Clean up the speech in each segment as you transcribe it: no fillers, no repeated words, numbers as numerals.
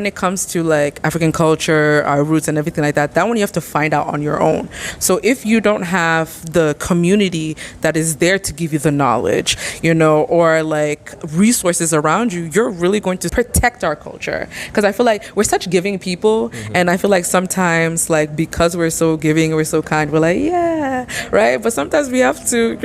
when it comes to like African culture, our roots and everything like that, that one you have to find out on your own. So if you don't have the community that is there to give you the knowledge, or like resources around you, you're really going to protect our culture. Because I feel like we're such giving people, and I feel like sometimes, like, because we're so giving, we're so kind, we're like, yeah, right? But sometimes we have to,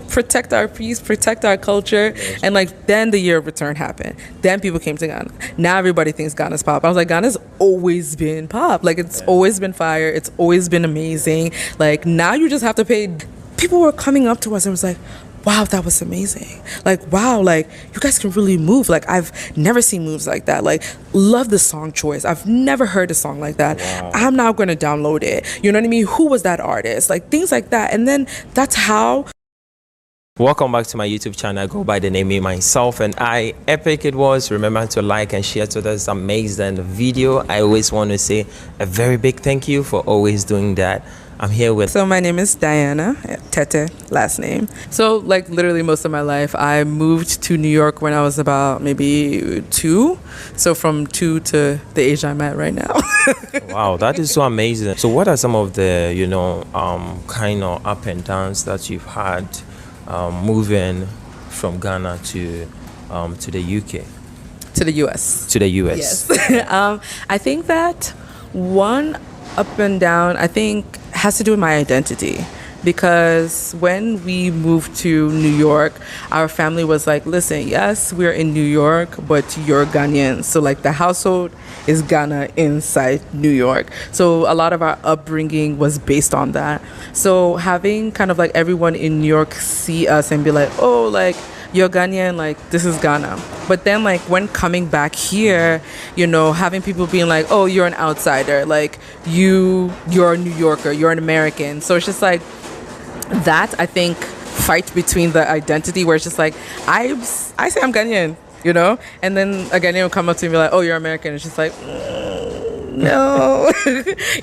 protect our peace, protect our culture, and like then the year of return happened. Then people came to Ghana. Now everybody thinks Ghana's pop. I was like, Ghana's always been pop. Like, it's always been fire. It's always been amazing. Like, now you just have to pay. People were coming up to us and was like, wow, that was amazing. Like, wow, like, you guys can really move. Like, I've never seen moves like that. Like, love the song choice. I've never heard a song like that. Wow. I'm now going to download it. You know what I mean? Who was that artist? Like, things like that. And then that's how. Welcome back to my YouTube channel. I go by the name Me, Myself, and I. Epic it was. Remember to like and share to this amazing video. I always want to say a very big thank you for always doing that. I'm here with... So my name is Diana, Tete, last name. So like literally most of my life, I moved to New York when I was about maybe 2. So from 2 to the age I'm at right now. Wow, that is so amazing. So what are some of the, kind of up and downs that you've had moving from Ghana to the UK? To the US. To the US. Yes. I think that one up and down, I think, has to do with my identity. Because when we moved to New York, our family was like, listen, yes, we're in New York, but you're Ghanaian. So like the household is Ghana inside New York. So a lot of our upbringing was based on that. So having kind of like everyone in New York see us and be like, oh, like, you're Ghanaian, like, this is Ghana. But then, like, when coming back here, having people being like, oh, you're an outsider, like, you're a New Yorker, you're an American. So it's just like that, I think, fight between the identity where it's just like, I say I'm Ghanaian, and then a Ghanaian will come up to me and be like, oh, you're American. It's just like, no.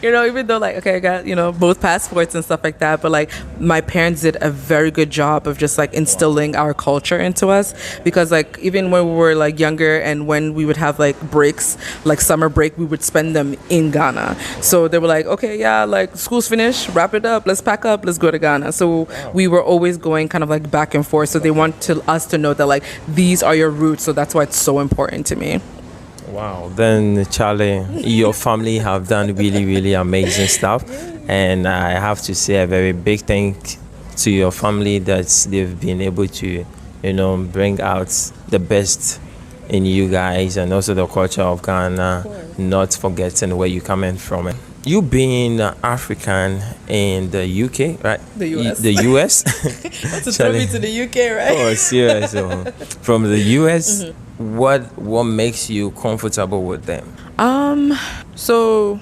Even though like, okay, I got, both passports and stuff like that, but like my parents did a very good job of just like instilling our culture into us, because like even when we were like younger and when we would have like breaks, like summer break, we would spend them in Ghana. So they were like, okay, yeah, like school's finished, wrap it up, let's pack up, let's go to Ghana. So we were always going kind of like back and forth. So they want us to know that like these are your roots. So that's why it's so important to me. Wow, then Charlie, your family have done really, really amazing stuff, and I have to say a very big thank to your family that they've been able to, bring out the best in you guys and also the culture of Ghana, not forgetting where you're coming from. You being African in the UK, right? The US. The US. That's a throw me to the UK, right? Oh, serious. So, from the US, what makes you comfortable with them? So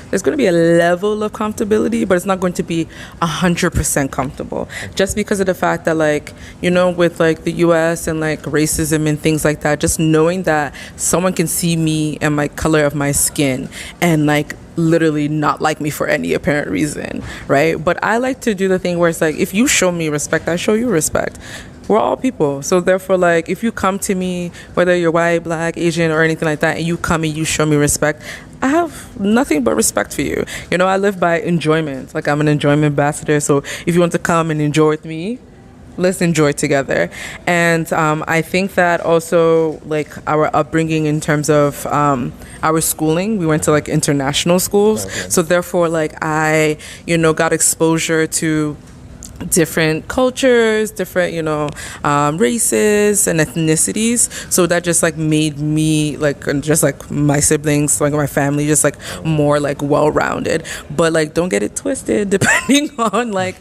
there's going to be a level of comfortability, but it's not going to be 100% comfortable, just because of the fact that like, with like the US and like racism and things like that, just knowing that someone can see me and my color of my skin and like literally not like me for any apparent reason, right? But I like to do the thing where it's like, if you show me respect, I show you respect. We're all people. So therefore, like, if you come to me, whether you're white, black, Asian, or anything like that, and you come and you show me respect, I have nothing but respect for you. I live by enjoyment. Like, I'm an enjoyment ambassador. So if you want to come and enjoy with me, let's enjoy together. And I think that also, like, our upbringing in terms of our schooling, we went to like international schools. Okay. So therefore, like, I, got exposure to different cultures, different, races and ethnicities. So that just like made me like, and just like my siblings, like my family, just like more like well-rounded. But like, don't get it twisted, depending on like,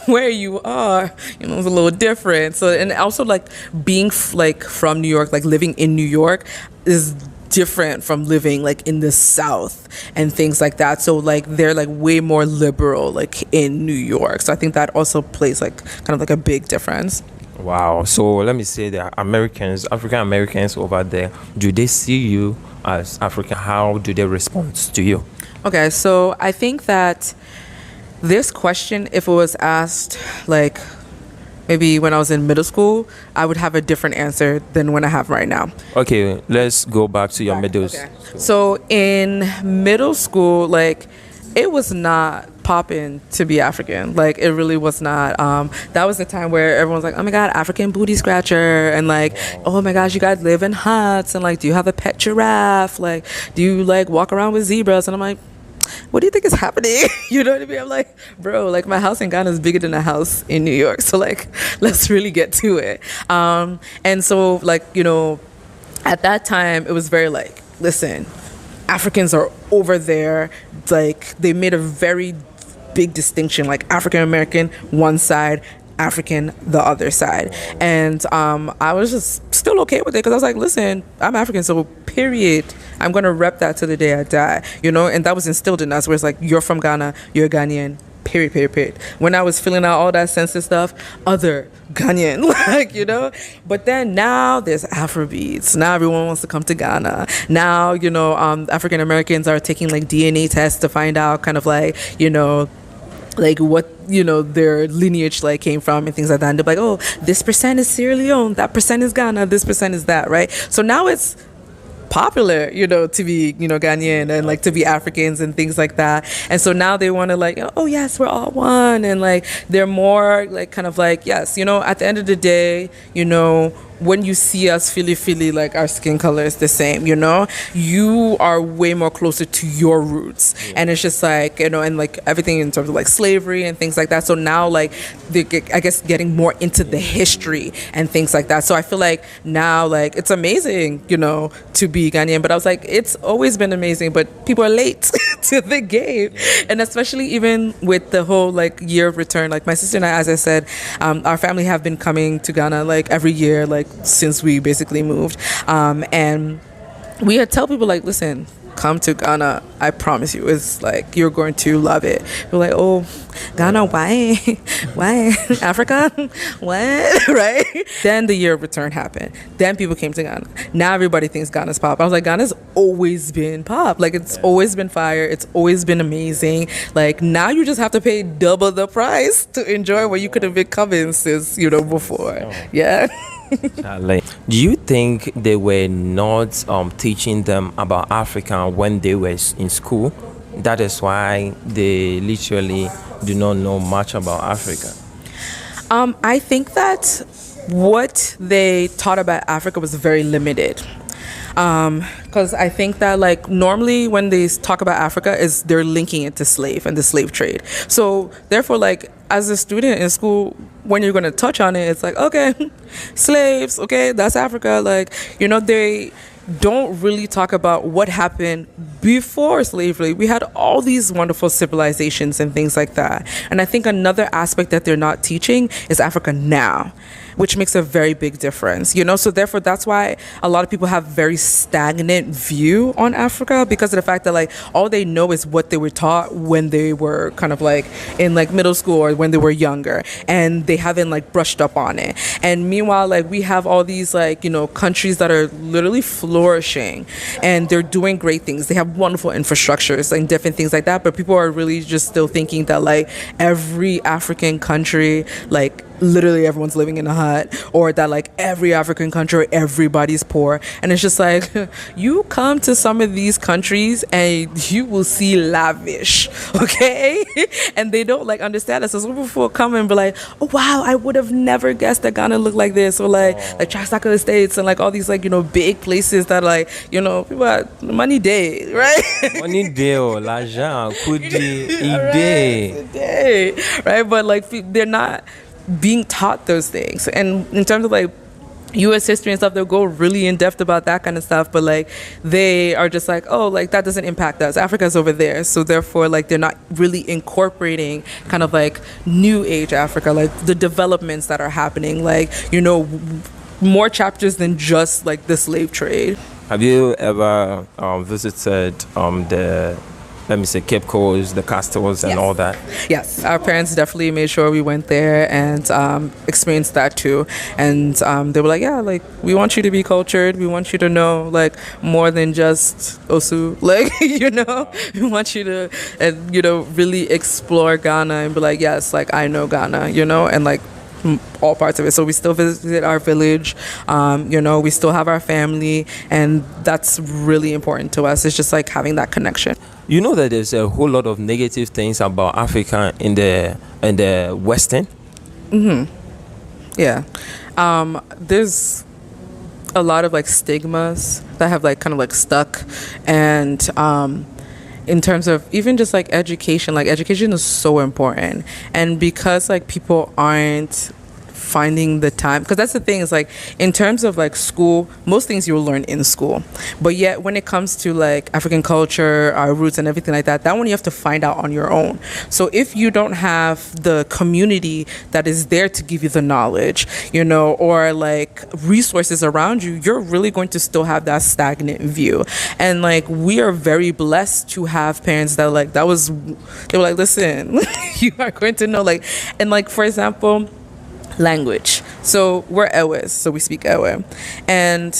where you are, it's a little different. So, and also like being like from New York, like living in New York is different from living like in the South and things like that. So like they're like way more liberal like in New York. So I think that also plays like kind of like a big difference. Wow. So let me say that African Americans over there, do they see you as African? How do they respond to you? Okay, so I think that this question, if it was asked like maybe when I was in middle school, I would have a different answer than when I have right now. Okay, let's go back to your middle. Okay. So in middle school, like it was not popping to be African. Like it really was not. That was the time where everyone's like, oh my God, African booty scratcher. And like, oh my gosh, you guys live in huts. And like, do you have a pet giraffe? Like, do you like walk around with zebras? And I'm like, what do you think is happening? You know what I mean? I'm like, bro, like my house in Ghana is bigger than a house in New York. So like, let's really get to it. And so like, you know, at that time, it was very like, listen, Africans are over there. Like they made a very big distinction, like African American one side, African the other side. And I was just still okay with it because I was like, listen, I'm African, so period. I'm gonna rep that to the day I die, you know. And that was instilled in us, where it's like, you're from Ghana, you're Ghanaian. Period. When I was filling out all that census stuff, other Ghanaian, like, you know. But then now there's Afrobeats. Now everyone wants to come to Ghana. Now, you know, African Americans are taking like DNA tests to find out kind of like, you know, like what, you know, their lineage like came from and things like that. And they're like, oh, this percent is Sierra Leone, that percent is Ghana, this percent is that, right? So now it's popular, you know, to be, you know, Ghanaian and like to be Africans and things like that. And so now they want to like, oh yes, we're all one. And like they're more like kind of like, yes, you know, at the end of the day, you know, when you see us Philly, like our skin color is the same, you know, you are way more closer to your roots. Yeah. And it's just like, you know, and like everything in terms of like slavery and things like that. So now like I guess getting more into the history and things like that. So I feel like now like it's amazing, you know, to be Ghanaian. But I was like, it's always been amazing, but people are late to the game. And especially even with the whole like year of return, like my sister and I, as I said, our family have been coming to Ghana like every year, like since we basically moved. And we had tell people like, listen, come to Ghana. I promise you, it's like, you're going to love it. We're like, oh, Ghana, why? Why? Africa? What? Right? Then the year of return happened. Then people came to Ghana. Now everybody thinks Ghana's pop. I was like, Ghana's always been pop. Like, it's always been fire. It's always been amazing. Like, now you just have to pay double the price to enjoy what you could have been coming since, you know, before. Yeah. Do you think they were not teaching them about Africa when they were in school? That is why they literally do not know much about Africa. I think that what they taught about Africa was very limited. Because I think that like normally when they talk about Africa is they're linking it to slave and the slave trade. So therefore, like as a student in school, when you're going to touch on it, it's like, okay, slaves, okay, that's Africa. Like, you know, they don't really talk about what happened before slavery. We had all these wonderful civilizations and things like that. And I think another aspect that they're not teaching is Africa now, which makes a very big difference, you know? So therefore, that's why a lot of people have very stagnant view on Africa, because of the fact that like all they know is what they were taught when they were kind of like in like middle school or when they were younger, and they haven't like brushed up on it. And meanwhile, like we have all these like, you know, countries that are literally flourishing and they're doing great things. They have wonderful infrastructures and different things like that. But people are really just still thinking that like every African country, like literally everyone's living in a hut, or that like every African country everybody's poor. And it's just like, you come to some of these countries and you will see lavish, okay? And they don't like understand us. So some people come and be like, oh wow, I would have never guessed that Ghana looked like this, or like Tricycle Estates and like all these like, you know, big places that like, you know, people are money day, right? Money day, l'argent, kudi, idée, right? But like they're not being taught those things. And in terms of like U.S. history and stuff, they'll go really in depth about that kind of stuff, but like they are just like, oh, like that doesn't impact us. Africa's over there. So therefore, like they're not really incorporating kind of like new age Africa, like the developments that are happening, like, you know, more chapters than just like the slave trade. Have you ever visited the, let me say, Cape Coast, the castles and all that? Yes, our parents definitely made sure we went there and experienced that too. And they were like, yeah, like we want you to be cultured. We want you to know like more than just Osu, like, you know, we want you to, you know, really explore Ghana and be like, yes, like I know Ghana, you know, and like all parts of it. So we still visit our village, we still have our family, and that's really important to us. It's just like having that connection. You know that there's a whole lot of negative things about Africa in the Western. Yeah. There's a lot of like stigmas that have like kind of like stuck, and in terms of even just like education is so important, and because like people aren't finding the time, because that's the thing, is like in terms of like school, most things you'll learn in school, but yet when it comes to like African culture, our roots and everything like that one you have to find out on your own. So if you don't have the community that is there to give you the knowledge, or like resources around you, you're really going to still have that stagnant view. And like we are very blessed to have parents that like they were like, listen, you are going to know, like, and like for example, language. So we're Ewes, so we speak Ewe. And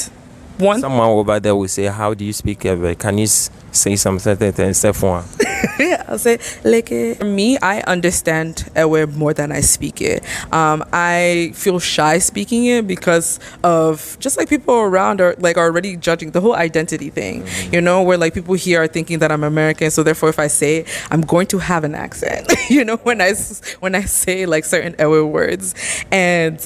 someone over there will say, how do you speak Ewe? Can you say something and step one? Yeah, I'll say leke. For me, I understand Ewe more than I speak it. I feel shy speaking it because of just like people around are like already judging the whole identity thing, where like people here are thinking that I'm American, so therefore if I say it, I'm going to have an accent, when I say like certain Ewe words, and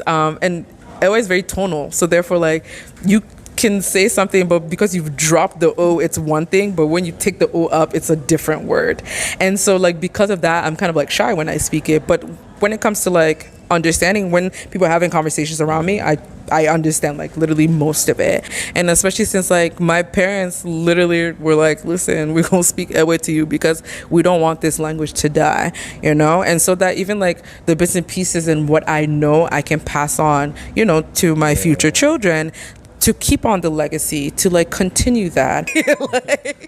Ewe is very tonal, so therefore like you can say something, but because you've dropped the O, it's one thing, but when you take the O up, it's a different word. And so like because of that, I'm kind of like shy when I speak it. But when it comes to like understanding, when people are having conversations around me, I understand like literally most of it. And especially since like my parents literally were like, listen, we're gonna speak Ewe to you because we don't want this language to die, and so that even like the bits and pieces and what I know I can pass on, to my future children, to keep on the legacy, to like continue that.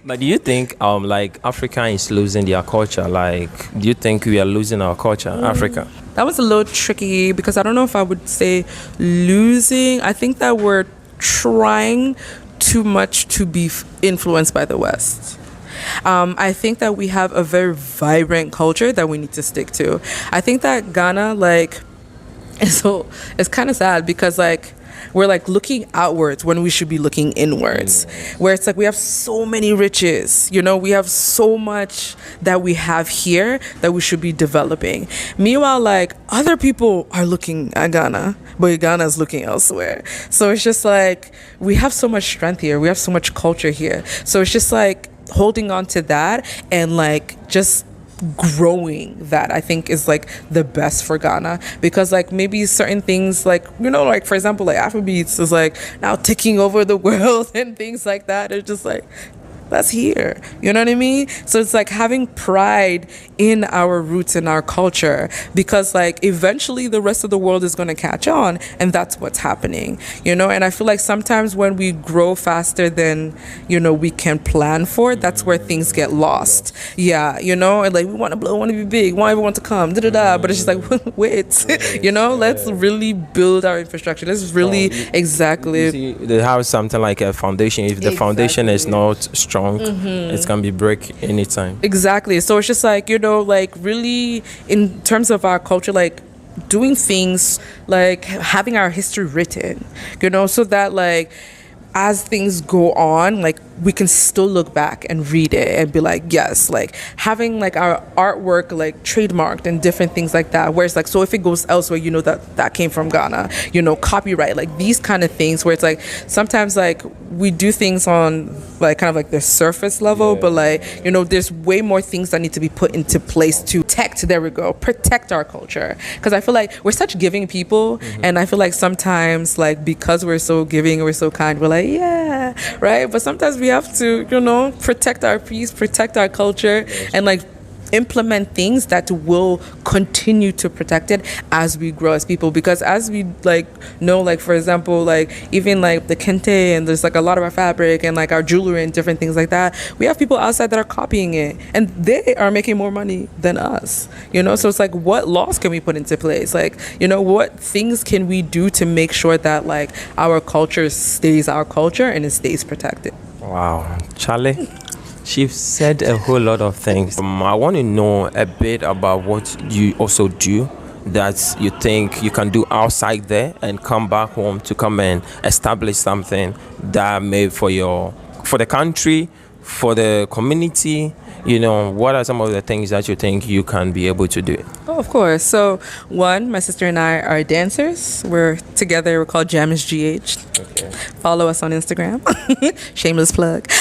But do you think like Africa is losing their culture? Like, do you think we are losing our culture, Africa? That was a little tricky because I don't know if I would say losing. I think that we're trying too much to be influenced by the West. I think that we have a very vibrant culture that we need to stick to. I think that Ghana, like, so it's kind of sad because like we're like looking outwards when we should be looking inwards, where it's like we have so many riches, we have so much that we have here that we should be developing. Meanwhile, like other people are looking at Ghana, but Ghana is looking elsewhere. So it's just like we have so much strength here, we have so much culture here, so it's just like holding on to that and like just growing that, I think, is like the best for Ghana, because like maybe certain things like like for example like Afrobeats is like now taking over the world and things like that. It's just like that's here, you know what I mean? So it's like having pride in our roots and our culture, because like eventually the rest of the world is going to catch on, and that's what's happening, and I feel like sometimes when we grow faster than we can plan for, that's where things get lost. And like we want to blow, want to be big, want everyone to come, but it's just like wait, let's really build our infrastructure. Let's really exactly they have something like a foundation. If the foundation is not strong, it's gonna be break anytime. Exactly. So it's just like like really in terms of our culture, like doing things like having our history written, so that like as things go on, like we can still look back and read it and be like, yes, like having like our artwork like trademarked and different things like that, where it's like, so if it goes elsewhere, that came from Ghana, copyright, like these kind of things, where it's like sometimes like we do things on like kind of like the surface level, but like there's way more things that need to be put into place to protect our culture, because I feel like we're such giving people, and I feel like sometimes like because we're so giving, we're so kind, we're like, yeah, right, but sometimes we have to protect our peace, protect our culture, and like implement things that will continue to protect it as we grow as people. Because as we like know, like for example, like even like the kente, and there's like a lot of our fabric and like our jewelry and different things like that, we have people outside that are copying it, and they are making more money than us, so it's like, what laws can we put into place? Like what things can we do to make sure that like our culture stays our culture and it stays protected? Wow, Charlie, she's said a whole lot of things. I want to know a bit about what you also do that you think you can do outside there and come back home to come and establish something that may for the country, for the community? What are some of the things that you think you can be able to do? Oh, of course. So, one, my sister and I are dancers. We're together. We're called Jam is GH. Okay. Follow us on Instagram. Shameless plug.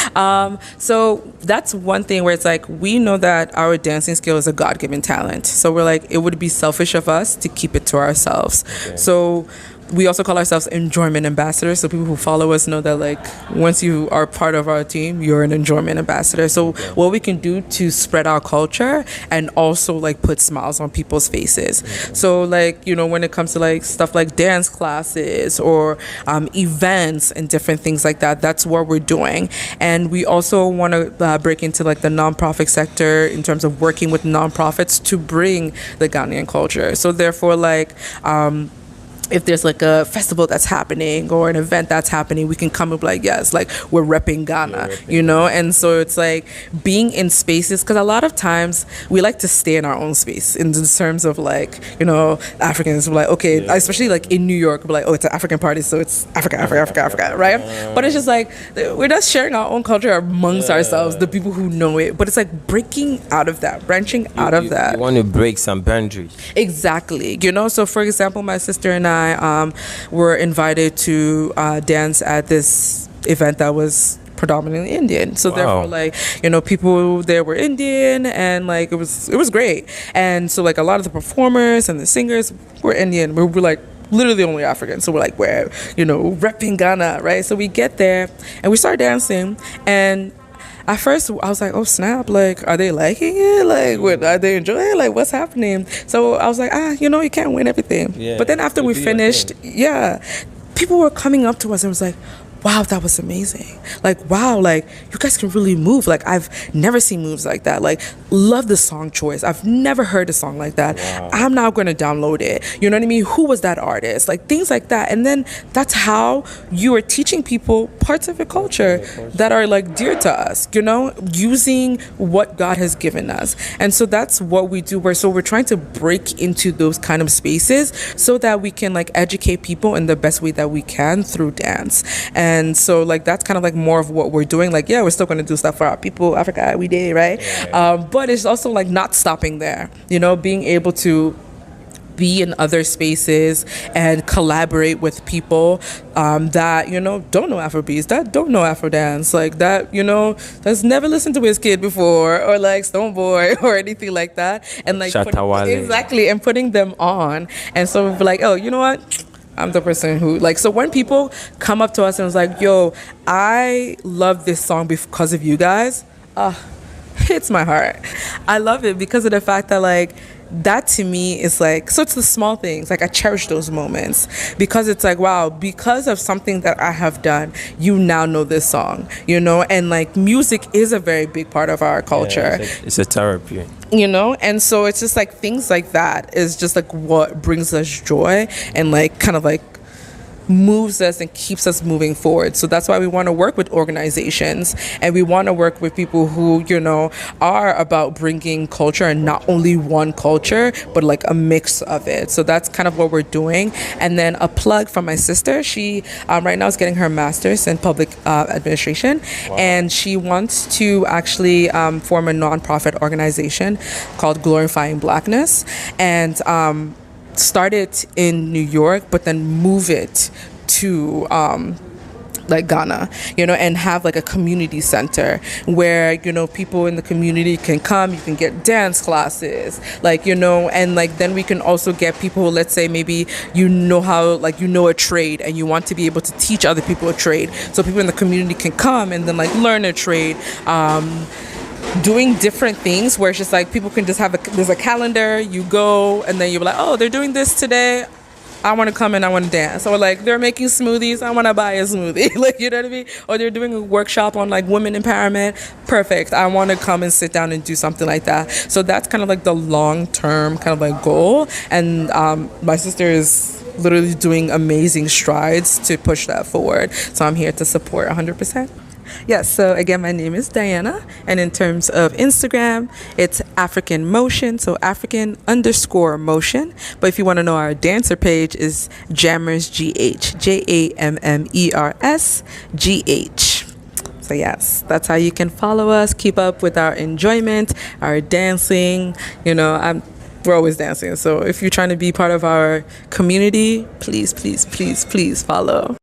So that's one thing where it's like we know that our dancing skill is a God-given talent. So we're like, it would be selfish of us to keep it to ourselves. Okay. So we also call ourselves enjoyment ambassadors. So people who follow us know that like once you are part of our team, you're an enjoyment ambassador. So what we can do to spread our culture and also like put smiles on people's faces. So like, when it comes to like stuff like dance classes or events and different things like that, that's what we're doing. And we also want to break into like the nonprofit sector in terms of working with nonprofits to bring the Ghanaian culture. So therefore like, if there's like a festival that's happening or an event that's happening, we can come and be like, yes, like we're repping Ghana, And so it's like being in spaces, because a lot of times we like to stay in our own space in terms of like, Africans, we're like, okay, especially like in New York, we're like, oh, it's an African party, so it's Africa, right? But it's just like, we're not sharing our own culture amongst ourselves, the people who know it. But it's like breaking out of that, branching out of that. You want to break some boundaries. Exactly. So for example, my sister and I were invited to dance at this event that was predominantly Indian. So therefore like, people there were Indian and like it was great. And so like a lot of the performers and the singers were Indian. We were like literally only African. So we're like, we're, repping Ghana, right? So we get there and we start dancing, and at first, I was like, oh, snap, like, are they liking it? Like, are they enjoying it? Like, what's happening? So I was like, you can't win everything. Yeah, but then after we finished, people were coming up to us and was like, wow, that was amazing. Like, wow, like, you guys can really move. Like, I've never seen moves like that. Like, love the song choice. I've never heard a song like that. Wow. I'm now going to download it. You know what I mean? Who was that artist? Like, things like that. And then that's how you are teaching people parts of your culture that are, like, dear to us, using what God has given us. And so that's what we do. So we're trying to break into those kind of spaces so that we can, like, educate people in the best way that we can through dance. And so like that's kind of like more of what we're doing. Like, we're still going to do stuff for our people, Africa, we did, right? But it's also like not stopping there, being able to be in other spaces and collaborate with people that, don't know Afrobeats, that don't know Afro dance, like that, that's never listened to Wizkid before, or like Stoneboy or anything like that. And like exactly, and putting them on. And so we're like, oh, you know what? I'm the person who, like, so when people come up to us and was like, yo, I love this song because of you guys, hits my heart. I love it because of the fact that, like, that to me is like, so it's the small things. Like, I cherish those moments because it's like, wow, because of something that I have done, you now know this song, and like music is a very big part of our culture. It's a therapy. And so it's just like things like that is just like what brings us joy and like kind of like moves us and keeps us moving forward. So that's why we want to work with organizations, and we want to work with people who, are about bringing culture, and not only one culture, but like a mix of it. So that's kind of what we're doing. And then a plug from my sister. She right now is getting her master's in public administration. Wow. And she wants to actually form a nonprofit organization called Glorifying Blackness, and start it in New York, but then move it to like Ghana, and have like a community center where, people in the community can come, you can get dance classes, like, and like then we can also get people, let's say maybe how, like, a trade and you want to be able to teach other people a trade. So people in the community can come and then like learn a trade. Doing different things where it's just like people can just there's a calendar, you go and then you're like, oh, they're doing this today, I want to come and I want to dance. Or like they're making smoothies, I want to buy a smoothie. Like, you know what I mean? Or they're doing a workshop on like women empowerment. Perfect. I want to come and sit down and do something like that. So that's kind of like the long-term kind of like goal. And my sister is literally doing amazing strides to push that forward. So I'm here to support 100%. Yes, so again, my name is Diana, and in terms of Instagram, it's African Motion, so African_motion. But if you want to know our dancer page, is Jammers GH, JAMMERS GH. So yes, that's how you can follow us, keep up with our enjoyment, our dancing. We're always dancing. So if you're trying to be part of our community, please, please, please, please follow.